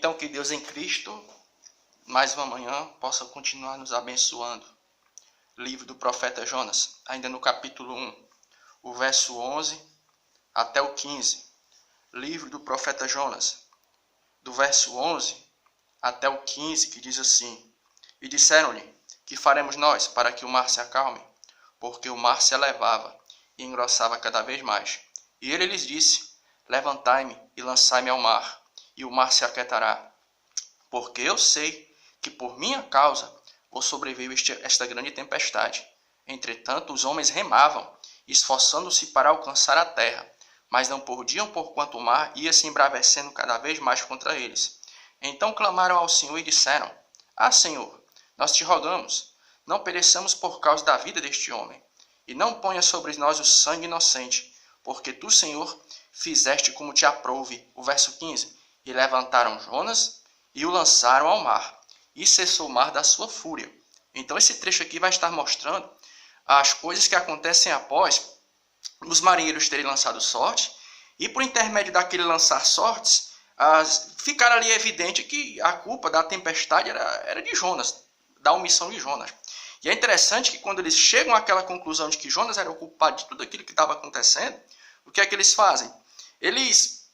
Então, que Deus em Cristo, mais uma manhã, possa continuar nos abençoando. Livro do profeta Jonas, ainda no capítulo 1, o verso 11 até o 15. Livro do profeta Jonas, do verso 11 até o 15, que diz assim: E disseram-lhe, que faremos nós para que o mar se acalme? Porque o mar se elevava e engrossava cada vez mais. E ele lhes disse: Levantai-me e lançai-me ao mar, e o mar se aquietará. Porque eu sei que por minha causa vos sobreveio esta grande tempestade. Entretanto, os homens remavam, esforçando-se para alcançar a terra, mas não podiam, porquanto o mar ia se embravecendo cada vez mais contra eles. Então clamaram ao Senhor e disseram: Ah, Senhor, nós te rogamos, não pereçamos por causa da vida deste homem, e não ponha sobre nós o sangue inocente, porque tu, Senhor, fizeste como te aprouve. O verso 15. E levantaram Jonas e o lançaram ao mar, e cessou o mar da sua fúria. Então esse trecho aqui vai estar mostrando as coisas que acontecem após os marinheiros terem lançado sorte, e por intermédio daquele lançar sortes, ficar ali evidente que a culpa da tempestade era de Jonas, da omissão de Jonas. E é interessante que quando eles chegam àquela conclusão de que Jonas era o culpado de tudo aquilo que estava acontecendo, o que é que eles fazem?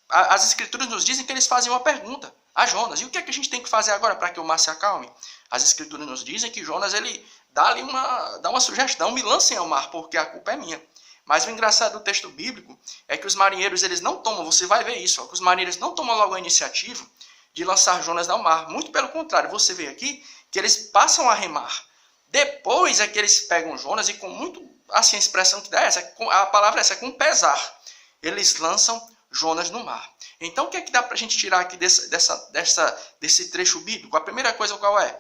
As escrituras nos dizem que eles fazem uma pergunta a Jonas: e o que é que a gente tem que fazer agora para que o mar se acalme? As escrituras nos dizem que Jonas ele dá uma sugestão: me lancem ao mar, porque a culpa é minha. Mas o engraçado do texto bíblico é que os marinheiros eles não tomam, você vai ver isso, que os marinheiros não tomam logo a iniciativa de lançar Jonas ao mar. Muito pelo contrário, você vê aqui que eles passam a remar. Depois é que eles pegam Jonas e com muito, assim, a expressão que dá é essa, a palavra é essa, com pesar, eles lançam Jonas no mar. Então o que é que dá para a gente tirar aqui desse trecho bíblico? A primeira coisa qual é?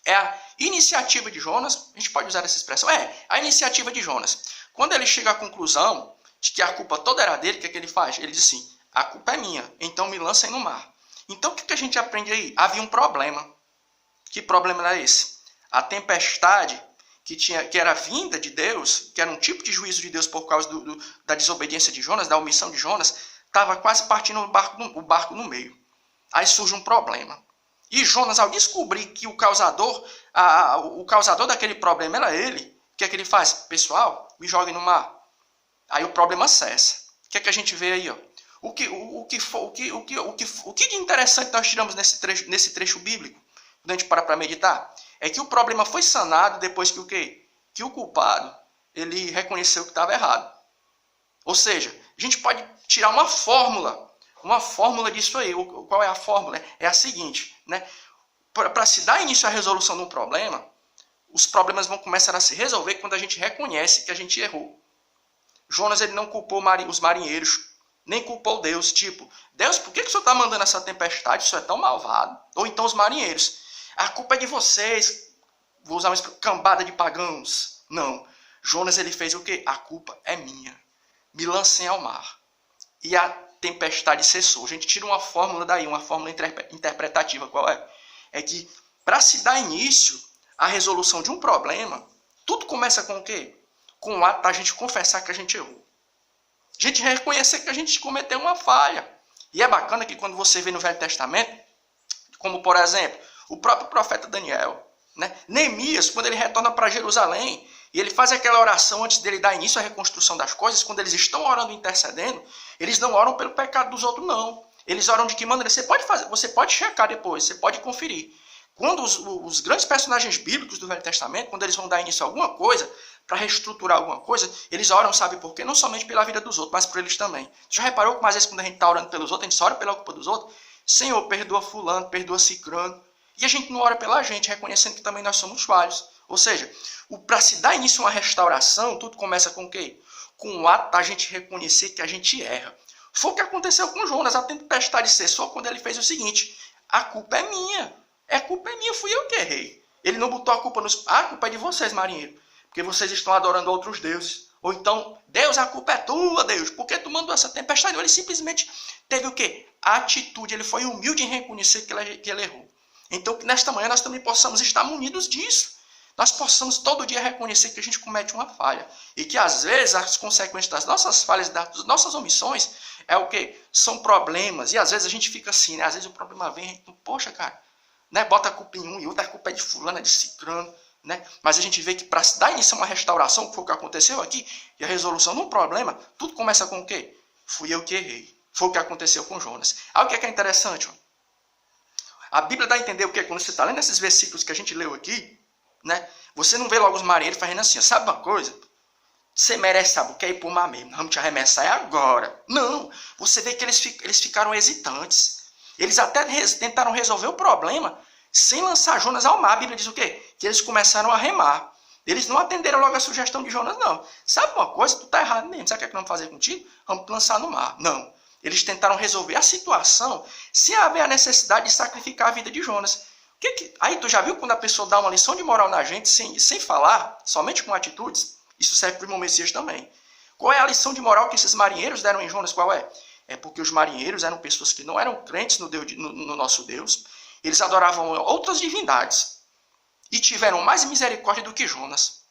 É a iniciativa de Jonas. A gente pode usar essa expressão? A iniciativa de Jonas. Quando ele chega à conclusão de que a culpa toda era dele, o que é que ele faz? Ele diz assim: a culpa é minha, então me lancem no mar. Então o que a gente aprende aí? Havia um problema. Que problema era esse? A tempestade que era vinda de Deus, que era um tipo de juízo de Deus por causa da desobediência de Jonas, da omissão de Jonas, estava quase partindo o barco no meio. Aí surge um problema. E Jonas, ao descobrir que o causador daquele problema era ele, o que é que ele faz? Pessoal, me joguem no mar. Aí o problema cessa. O que é que a gente vê aí? Ó? O que de interessante nós tiramos nesse trecho bíblico, quando a gente para meditar? É que o problema foi sanado depois que o quê? Que o culpado ele reconheceu que estava errado. Ou seja, a gente pode tirar uma fórmula disso aí. Qual é a fórmula? É a seguinte, né? Para se dar início à resolução de um problema, os problemas vão começar a se resolver quando a gente reconhece que a gente errou. Jonas ele não culpou os marinheiros, nem culpou Deus. Tipo, Deus, por que o senhor está mandando essa tempestade? Isso é tão malvado. Ou então os marinheiros: a culpa é de vocês. Vou usar uma cambada de pagãos. Não. Jonas ele fez o quê? A culpa é minha. Me lancem ao mar. E a tempestade cessou. A gente tira uma fórmula daí, uma fórmula interpretativa. Qual é? É que para se dar início à resolução de um problema, tudo começa com o quê? Com o ato da gente confessar que a gente errou. A gente reconhecer que a gente cometeu uma falha. E é bacana que quando você vê no Velho Testamento, como por exemplo, o próprio profeta Daniel, né? Neemias, quando ele retorna para Jerusalém, e ele faz aquela oração antes dele dar início à reconstrução das coisas, quando eles estão orando e intercedendo, eles não oram pelo pecado dos outros, não. Eles oram de que maneira? Você pode checar depois, você pode conferir. Quando os grandes personagens bíblicos do Velho Testamento, quando eles vão dar início a alguma coisa, para reestruturar alguma coisa, eles oram, sabe por quê? Não somente pela vida dos outros, mas por eles também. Você já reparou que às vezes quando a gente está orando pelos outros, a gente só ora pela culpa dos outros? Senhor, perdoa fulano, perdoa cicrano. E a gente não ora pela gente, reconhecendo que também nós somos falhos. Ou seja, para se dar início a uma restauração, tudo começa com o quê? Com o ato da gente reconhecer que a gente erra. Foi o que aconteceu com Jonas. A tempestade cessou quando ele fez o seguinte: a culpa é minha. A culpa é minha, fui eu que errei. Ele não botou a culpa nos... a culpa é de vocês, marinheiro, porque vocês estão adorando outros deuses. Ou então, Deus, a culpa é tua, Deus, porque tu mandou essa tempestade. Ele simplesmente teve o quê? A atitude, ele foi humilde em reconhecer que ele errou. Então, que nesta manhã nós também possamos estar munidos disso. nós possamos todo dia reconhecer que a gente comete uma falha. E que às vezes as consequências das nossas falhas, das nossas omissões, é o quê? São problemas. E às vezes a gente fica assim, né? Às vezes o problema vem, a gente, poxa, cara, né? Bota a culpa em um e outro, a culpa é de fulano, é de ciclano, né? Mas a gente vê que para dar início a uma restauração, que foi o que aconteceu aqui, e a resolução de um problema, tudo começa com o quê? Fui eu que errei. Foi o que aconteceu com Jonas. Aí o que é interessante? Ó? A Bíblia dá a entender o que? Quando você está lendo esses versículos que a gente leu aqui, né? Você não vê logo os marinheiros fazendo assim, ó, sabe uma coisa? Você merece, sabe o que é ir pro mar mesmo, vamos te arremessar agora. Não, você vê que eles ficaram hesitantes. Eles até tentaram resolver o problema sem lançar Jonas ao mar. A Bíblia diz o quê? Que eles começaram a remar. Eles não atenderam logo a sugestão de Jonas, não. Sabe uma coisa? Tu tá errado mesmo. Sabe o que é que nós vamos fazer contigo? Vamos te lançar no mar. Não. Eles tentaram resolver a situação sem haver a necessidade de sacrificar a vida de Jonas. Aí tu já viu quando a pessoa dá uma lição de moral na gente sem falar, somente com atitudes? Isso serve para os Messias também. Qual é a lição de moral que esses marinheiros deram em Jonas? Qual é? É porque os marinheiros eram pessoas que não eram crentes no nosso Deus. Eles adoravam outras divindades. E tiveram mais misericórdia do que Jonas.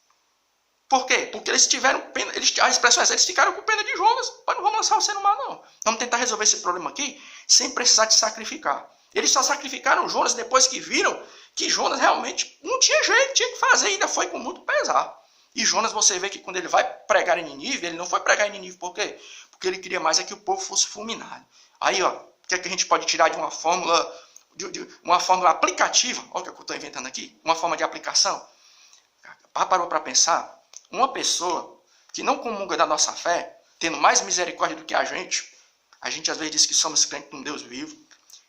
Por quê? Porque eles tiveram pena. A expressão é essa, eles ficaram com pena de Jonas. Mas não vamos lançar você no mar, não. Vamos tentar resolver esse problema aqui sem precisar de sacrificar. Eles só sacrificaram Jonas depois que viram que Jonas realmente não tinha jeito, tinha que fazer, ainda foi com muito pesar. E Jonas, você vê que quando ele vai pregar em Nínive, ele não foi pregar em Nínive por quê? Porque ele queria mais é que o povo fosse fulminado. Aí, ó, o que é que a gente pode tirar de uma fórmula, uma fórmula aplicativa? Olha o que eu estou inventando aqui, uma forma de aplicação. Parou para pensar? Uma pessoa que não comunga da nossa fé, tendo mais misericórdia do que a gente às vezes diz que somos crentes num Deus vivo,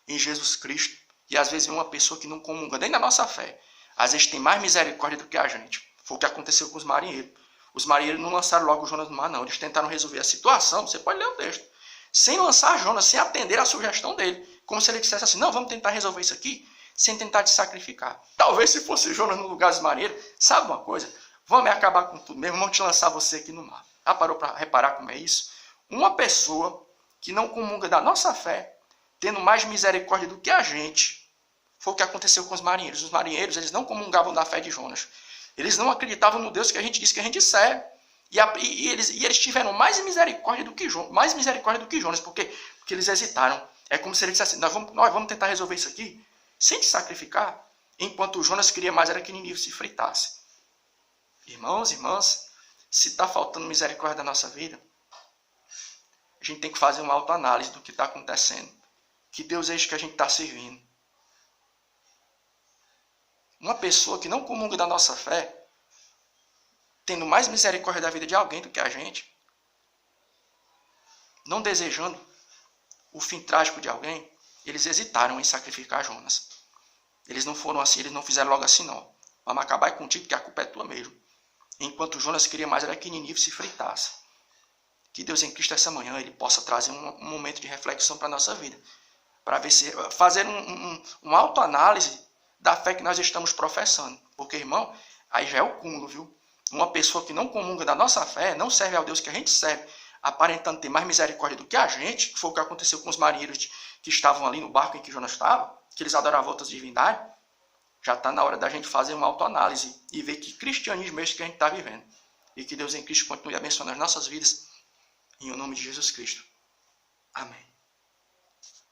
em Jesus Cristo, e às vezes uma pessoa que não comunga nem da nossa fé, às vezes tem mais misericórdia do que a gente. Foi o que aconteceu com os marinheiros. Os marinheiros não lançaram logo Jonas no mar, não. Eles tentaram resolver a situação, você pode ler o texto, sem lançar Jonas, sem atender a sugestão dele. Como se ele dissesse assim, não, vamos tentar resolver isso aqui, sem tentar te sacrificar. Talvez se fosse Jonas no lugar dos marinheiros, sabe uma coisa? Vamos acabar com tudo mesmo, vamos te lançar você aqui no mar. Já parou para reparar como é isso? Uma pessoa que não comunga da nossa fé, tendo mais misericórdia do que a gente, foi o que aconteceu com os marinheiros. Os marinheiros, eles não comungavam da fé de Jonas. Eles não acreditavam no Deus que a gente diz que a gente serve. E eles tiveram mais misericórdia do que Jonas. Por quê? Porque eles hesitaram. É como se ele dissesse assim, nós vamos tentar resolver isso aqui sem te sacrificar, enquanto o Jonas queria mais era que Nínive se fritasse. Irmãos e irmãs, se está faltando misericórdia da nossa vida, a gente tem que fazer uma autoanálise do que está acontecendo. Que Deus é este que a gente está servindo. Uma pessoa que não comunga da nossa fé, tendo mais misericórdia da vida de alguém do que a gente, não desejando o fim trágico de alguém, eles hesitaram em sacrificar Jonas. Eles não foram assim, eles não fizeram logo assim, não. Vamos acabar contigo, porque a culpa é tua mesmo. Enquanto Jonas queria mais era que Nínive se fritasse. Que Deus em Cristo essa manhã ele possa trazer um momento de reflexão para a nossa vida. Para ver se fazer uma autoanálise da fé que nós estamos professando. Porque, irmão, aí já é o cúmulo, viu? Uma pessoa que não comunga da nossa fé, não serve ao Deus que a gente serve, aparentando ter mais misericórdia do que a gente, que foi o que aconteceu com os marinheiros que estavam ali no barco em que Jonas estava, que eles adoravam outras divindades, já está na hora da gente fazer uma autoanálise e ver que cristianismo é esse que a gente está vivendo. E que Deus em Cristo continue abençoando as nossas vidas, em nome de Jesus Cristo. Amém.